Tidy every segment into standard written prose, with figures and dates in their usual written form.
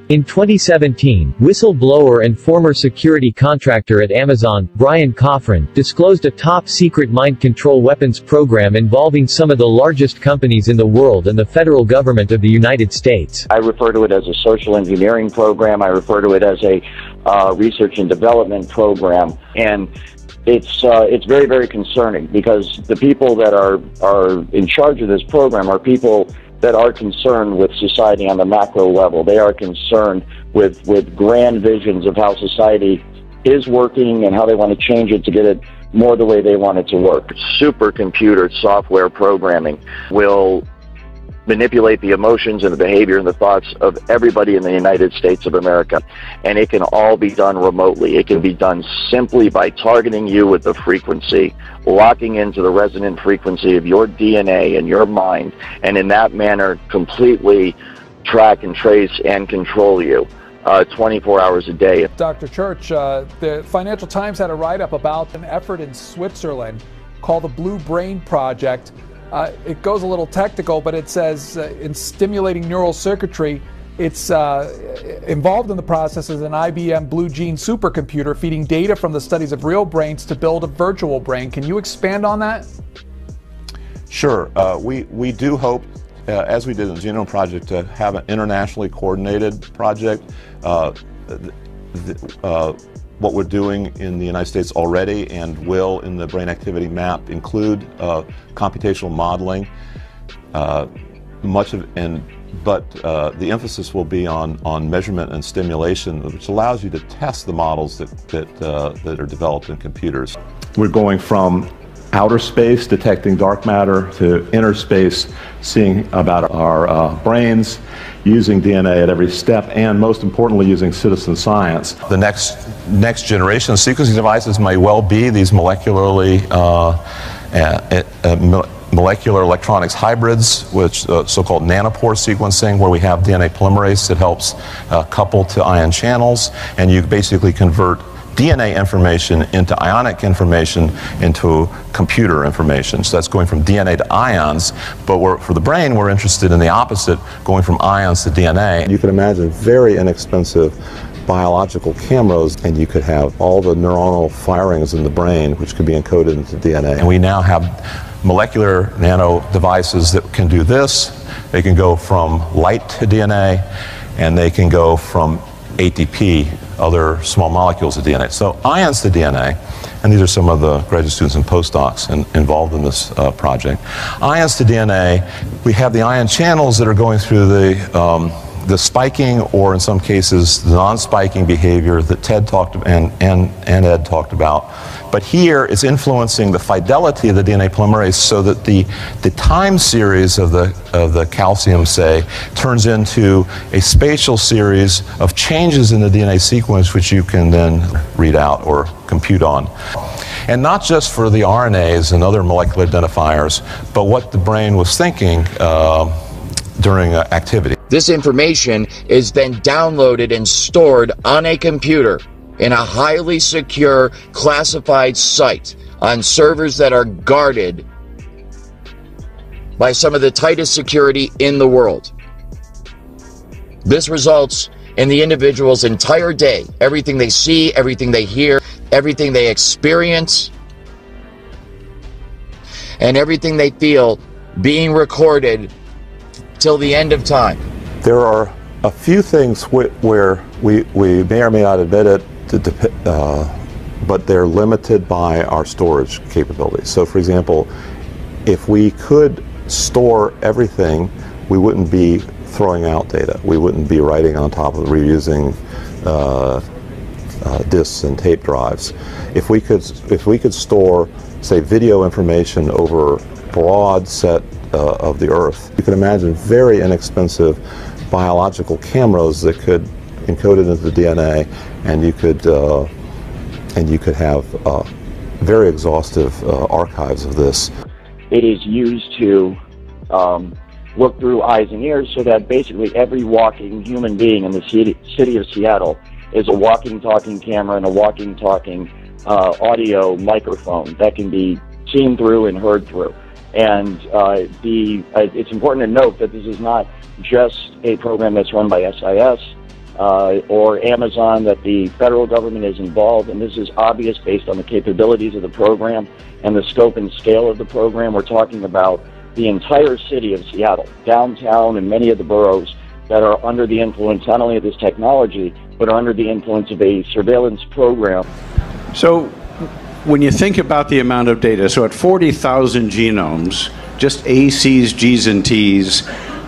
In 2017, whistleblower and former security contractor at Amazon, Brian Coffrin, disclosed a top-secret mind control weapons program involving some of the largest companies in the world and the federal government of the United States. I refer to it as a social engineering program. I refer to it as a research and development program. And it's very, very concerning, because the people that are in charge of this program are people that are concerned with society on the macro level. They are concerned with grand visions of how society is working and how they want to change it to get it more the way they want it to work. Supercomputer software programming will manipulate the emotions and the behavior and the thoughts of everybody in the United States of America. And it can all be done remotely. It can be done simply by targeting you with the frequency, locking into the resonant frequency of your DNA and your mind, and in that manner completely track and trace and control you 24 hours a day. Dr. Church, the Financial Times had a write-up about an effort in Switzerland called the Blue Brain Project. It goes a little technical, but it says in stimulating neural circuitry, it's involved in the process is an IBM Blue Gene supercomputer feeding data from the studies of real brains to build a virtual brain. Can you expand on that? Sure. We do hope, as we did in the Genome Project, to have an internationally coordinated project. What we're doing in the United States already and will in the brain activity map include computational modeling. But the emphasis will be on measurement and stimulation, which allows you to test the models that are developed in computers. We're going from outer space, detecting dark matter, to inner space, seeing about our brains, using DNA at every step, and most importantly, using citizen science. The next generation of sequencing devices may well be these molecular electronics hybrids, which so-called nanopore sequencing, where we have DNA polymerase that helps couple to ion channels, and you basically convert DNA information into ionic information into computer information. So that's going from DNA to ions, but for the brain, we're interested in the opposite, going from ions to DNA. You can imagine very inexpensive biological cameras, and you could have all the neuronal firings in the brain, which could be encoded into DNA. And we now have molecular nano devices that can do this. They can go from light to DNA, and they can go from ATP, other small molecules of DNA. So ions to DNA, and these are some of the graduate students and postdocs involved in this project. Ions to DNA, we have the ion channels that are going through the spiking, or in some cases the non-spiking behavior that Ted talked and Ed talked about. But here it's influencing the fidelity of the DNA polymerase, so that the time series of the calcium, say, turns into a spatial series of changes in the DNA sequence, which you can then read out or compute on. And not just for the RNAs and other molecular identifiers, but what the brain was thinking during activity. This information is then downloaded and stored on a computer in a highly secure, classified site on servers that are guarded by some of the tightest security in the world. This results in the individual's entire day, everything they see, everything they hear, everything they experience, and everything they feel being recorded till the end of time. There are a few things where we may or may not admit it, but they're limited by our storage capabilities. So for example, if we could store everything, we wouldn't be throwing out data. We wouldn't be writing on top of reusing disks and tape drives. If we could store, say, video information over a broad set of the Earth, you can imagine very inexpensive biological cameras that could encode it into the DNA, and you could have very exhaustive archives of this. It is used to look through eyes and ears, so that basically every walking human being in the city of Seattle is a walking, talking camera and a walking, talking audio microphone that can be seen through and heard through. And it's important to note that this is not just a program that's run by SIS or Amazon, that the federal government is involved, and this is obvious based on the capabilities of the program and the scope and scale of the program. We're talking about the entire city of Seattle, downtown, and many of the boroughs that are under the influence not only of this technology, but are under the influence of a surveillance program. So when you think about the amount of data, so at 40,000 genomes, just ACs, Gs, and Ts,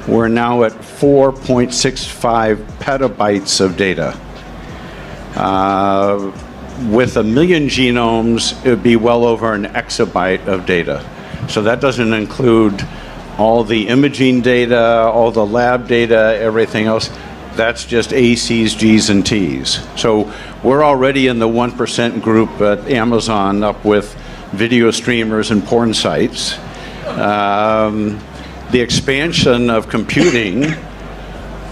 we're now at 4.65 petabytes of data. With 1 million genomes, it would be well over an exabyte of data. So that doesn't include all the imaging data, all the lab data, everything else. That's just ACs, Gs, and Ts. So we're already in the 1% group at Amazon, up with video streamers and porn sites. The expansion of computing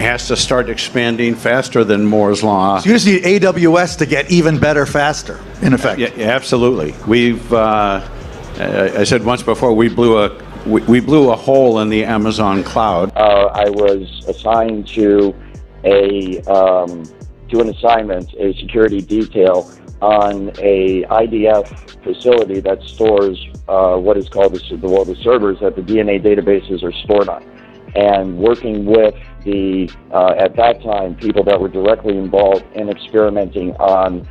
has to start expanding faster than Moore's Law. So you just need AWS to get even better faster, in effect. Yeah, absolutely. We've, I said once before, we blew a hole in the Amazon cloud. I was assigned to an assignment, a security detail on a IDF facility that stores what is called the servers that the DNA databases are stored on, and working with the at that time people that were directly involved in experimenting on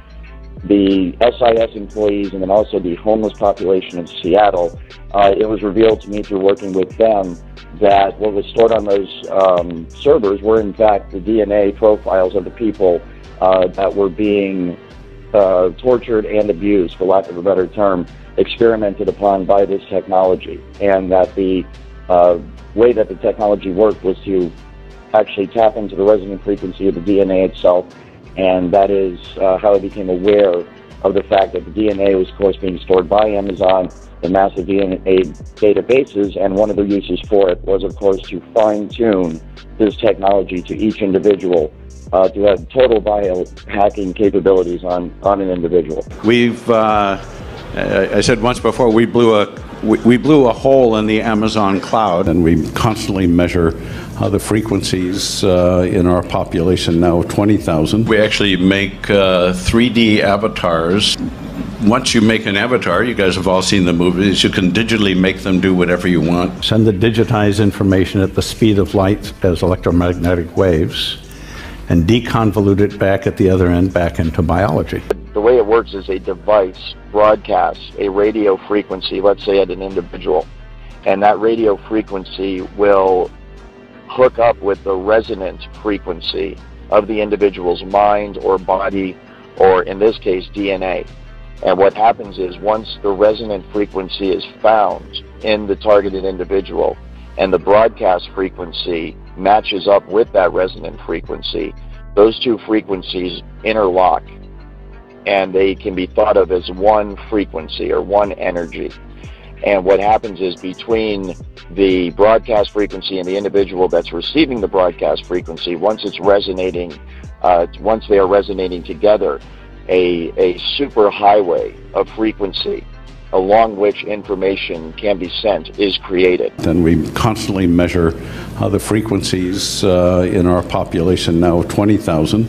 the SIS employees and then also the homeless population of Seattle. It was revealed to me through working with them that what was stored on those servers were in fact the DNA profiles of the people that were being tortured and abused, for lack of a better term, experimented upon by this technology. And that the way that the technology worked was to actually tap into the resonant frequency of the DNA itself, and that is how I became aware of the fact that the DNA was, of course, being stored by Amazon, the massive DNA databases, and one of the uses for it was, of course, to fine-tune this technology to each individual to have total biohacking capabilities on an individual. We've, I said once before, we blew a hole in the Amazon cloud, and we constantly measure the frequencies in our population now, 20,000. We actually make 3D avatars. Once you make an avatar, you guys have all seen the movies, you can digitally make them do whatever you want. Send the digitized information at the speed of light as electromagnetic waves, and deconvolute it back at the other end back into biology. The way it works is a device broadcasts a radio frequency, let's say at an individual, and that radio frequency will hook up with the resonant frequency of the individual's mind or body, or in this case DNA. And what happens is once the resonant frequency is found in the targeted individual and the broadcast frequency matches up with that resonant frequency, those two frequencies interlock, and they can be thought of as one frequency or one energy. And what happens is between the broadcast frequency and the individual that's receiving the broadcast frequency, once it's resonating, once they are resonating together, a super highway of frequency along which information can be sent is created. And we constantly measure the frequencies in our population now, 20,000.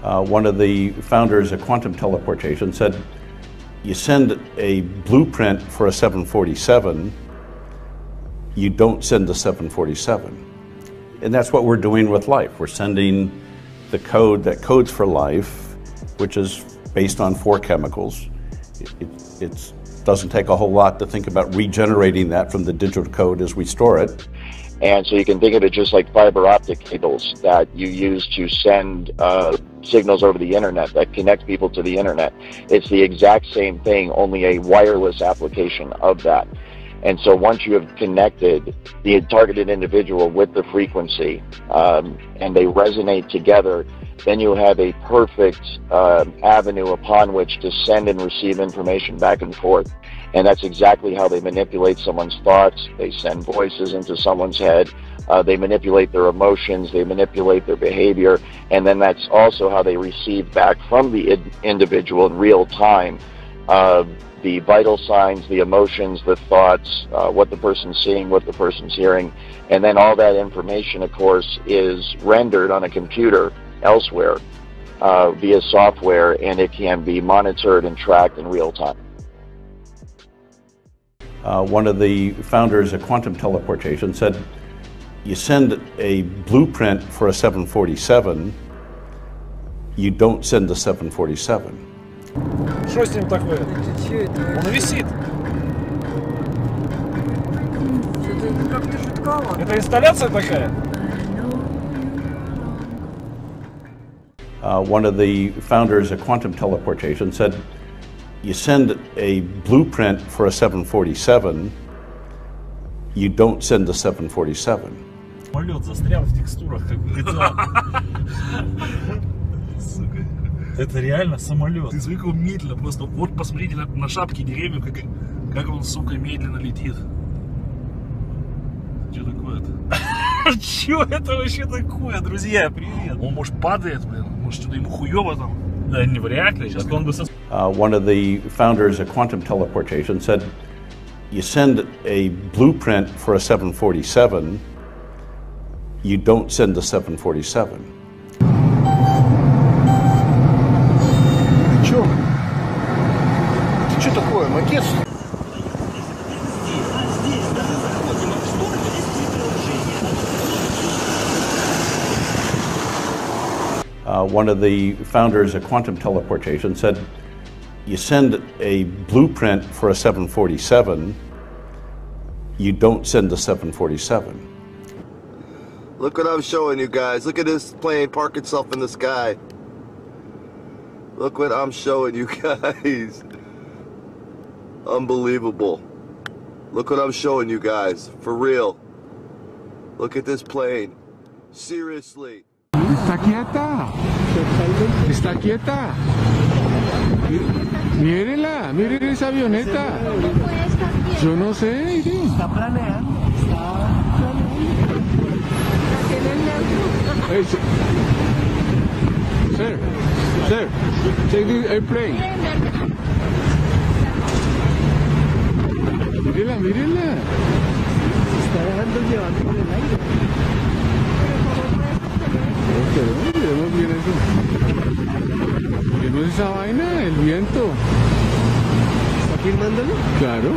One of the founders of quantum teleportation said, you send a blueprint for a 747, you don't send the 747. And that's what we're doing with life. We're sending the code that codes for life, which is based on 4 chemicals. It doesn't take a whole lot to think about regenerating that from the digital code as we store it. And so you can think of it just like fiber optic cables that you use to send signals over the internet that connect people to the internet. It's the exact same thing, only a wireless application of that. And so once you have connected the targeted individual with the frequency and they resonate together, then you have a perfect avenue upon which to send and receive information back and forth. And that's exactly how they manipulate someone's thoughts. They send voices into someone's head. They manipulate their emotions. They manipulate their behavior. And then that's also how they receive back from the individual in real time the vital signs, the emotions, the thoughts, what the person's seeing, what the person's hearing. And then all that information, of course, is rendered on a computer elsewhere via software, and it can be monitored and tracked in real time. One of the founders of quantum teleportation said, you send a blueprint for a 747, you don't send a 747. Что с ним такое? Он висит. Это инсталляция такая? One of the founders of quantum teleportation said, you send a blueprint for a 747, you don't send a 747. Самолет застрял в текстурах, как бы. Сука. Это реально самолет. Ты смотри, как он медленно просто. Вот посмотрите на шапки деревьев, как он, сука, медленно летит. Что такое-то? Что это вообще такое, друзья? Привет. Он, может, падает, блин? Может, что-то ему хуёво там? Да, не вряд ли. Сейчас он бы... One of the founders of quantum teleportation said, you send a blueprint for a 747, you don't send a 747. Чё? Ты что такое, макет? One of the founders of quantum teleportation said, you send a blueprint for a 747, you don't send a 747. Look what I'm showing you guys. Look at this plane park itself in the sky. Look what I'm showing you guys. Unbelievable. Look what I'm showing you guys. For real. Look at this plane. Seriously. Está quieta. Está quieta. Mírenla, miren esa avioneta. Yo no sé. Está planeando. Hey, sir, take the airplane. Mírenla, mírenla. Se está dejando llevar por el aire. Pero miremos bien eso. Miremos esa vaina, el viento. ¿Está filmándolo? Claro.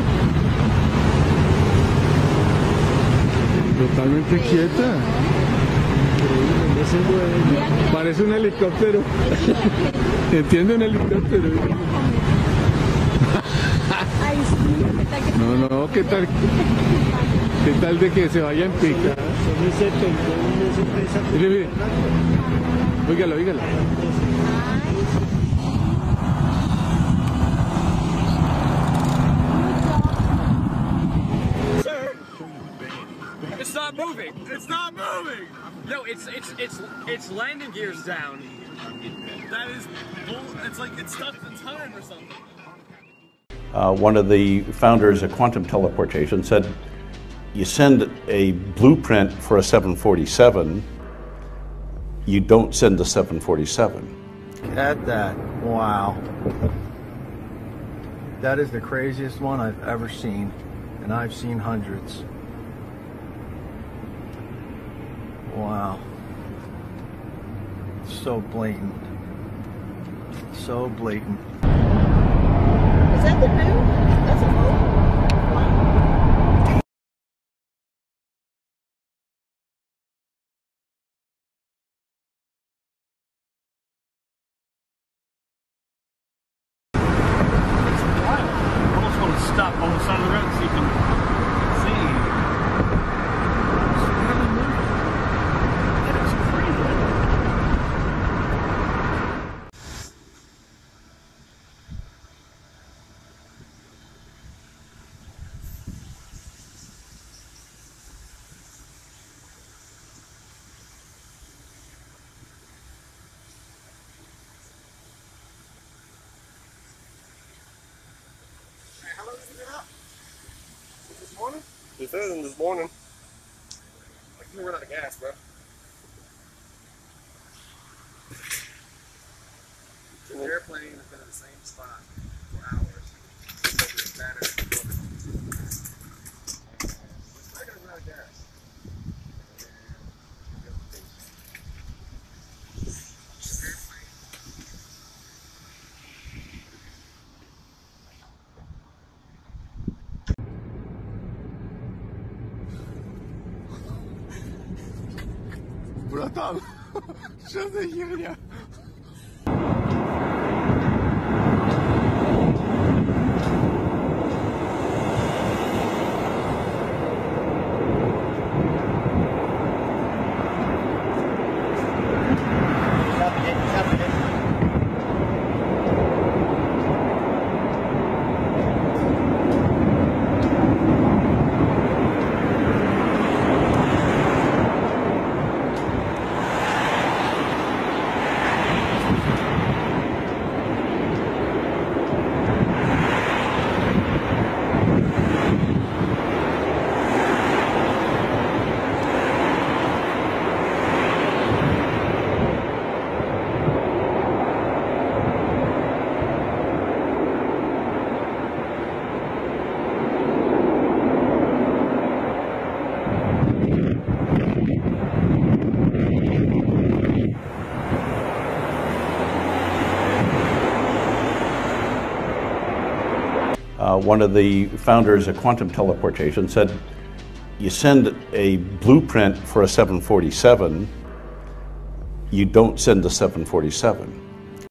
Totalmente quieta. Parece un helicóptero. Entiende un helicóptero. No, ¿qué tal? ¿Qué tal de que se vaya en pica? Mire. Óigalo. Sir, it's not moving. It's not moving. No, it's landing gears down. That is bull. It's like it's stuck in time or something. One of the founders of quantum teleportation said, you send a blueprint for a 747, you don't send a 747. At that. Wow. That is the craziest one I've ever seen, and I've seen hundreds. Wow. So blatant. So blatant. Is that the moon? That's a moon? Stop on the side of the road so you can see. That is crazy. better than this morning. Like, you run out of gas, bro. The airplane has been in the same spot for hours. It's better. I gotta run out of gas. Братан, что за херня? One of the founders of quantum teleportation said, you send a blueprint for a 747, you don't send a 747.